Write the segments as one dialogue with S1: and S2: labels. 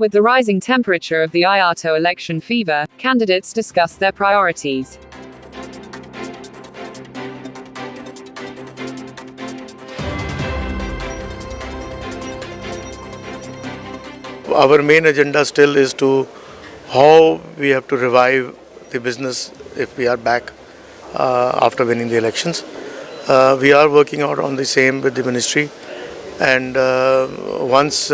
S1: With the rising temperature of the Ayato election fever, candidates discuss their priorities.
S2: Our main agenda still is to how we have to revive the business if we are back after winning the elections. We are working out on the same with the ministry, and once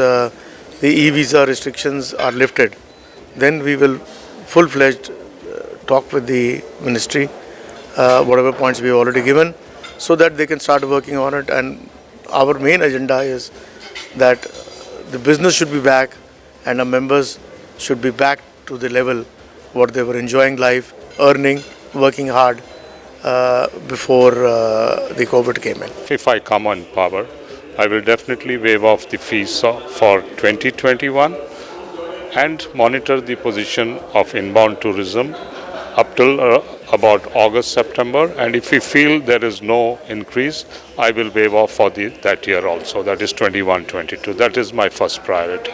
S2: the e-visa restrictions are lifted, then we will full-fledged talk with the ministry, whatever points we have already given, so that they can start working on it. And our main agenda is that the business should be back and our members should be back to the level what they were enjoying life, earning, working hard before the COVID came in.
S3: If I come on power, I will definitely waive off the fees for 2021 and monitor the position of inbound tourism up till about August, September. And if we feel there is no increase, I will waive off for that year also, that is 21-22. That is my first priority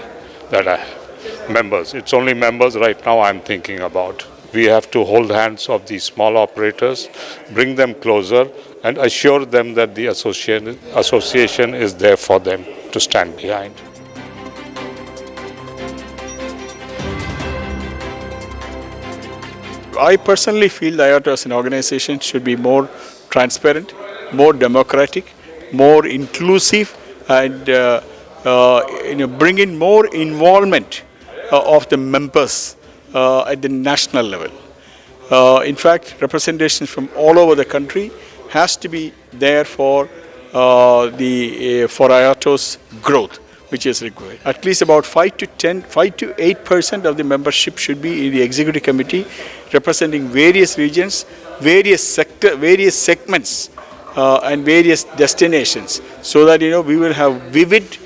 S3: that I have. Members, it's only members right now I'm thinking about. We have to hold hands of these small operators, bring them closer and assure them that the association is there for them to stand behind.
S4: I personally feel that Ayato as an organization should be more transparent, more democratic, more inclusive, and bring in more involvement of the members at the national level. In fact, representation from all over the country has to be there for Ayato's growth, which is required. At least about 5 to 8% of the membership should be in the executive committee, representing various regions, various segments, and various destinations, so that we will have vivid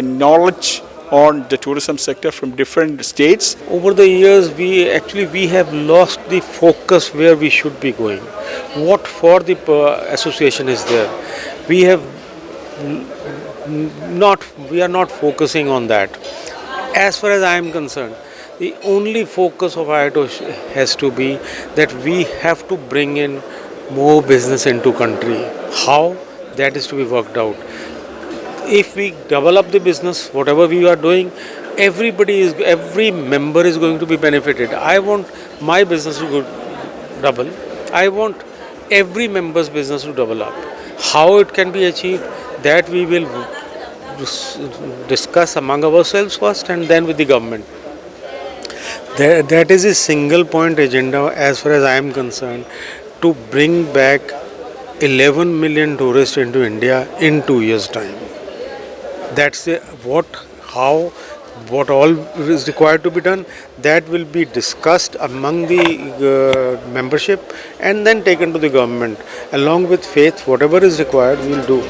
S4: knowledge on the tourism sector from different states.
S5: Over the years, we have lost the focus where we should be going. What for the association is there? We are not focusing on that. As far as I am concerned, the only focus of Ayato has to be that we have to bring in more business into country. How? That is to be worked out. If we develop the business, whatever we are doing, every member is going to be benefited. I want my business to go double. I want every member's business to develop. How it can be achieved, that we will discuss among ourselves first and then with the government. That is a single point agenda as far as I am concerned, to bring back 11 million tourists into India in 2 years' time. That's what all is required to be done. That will be discussed among the membership and then taken to the government. Along with faith, whatever is required, we will do.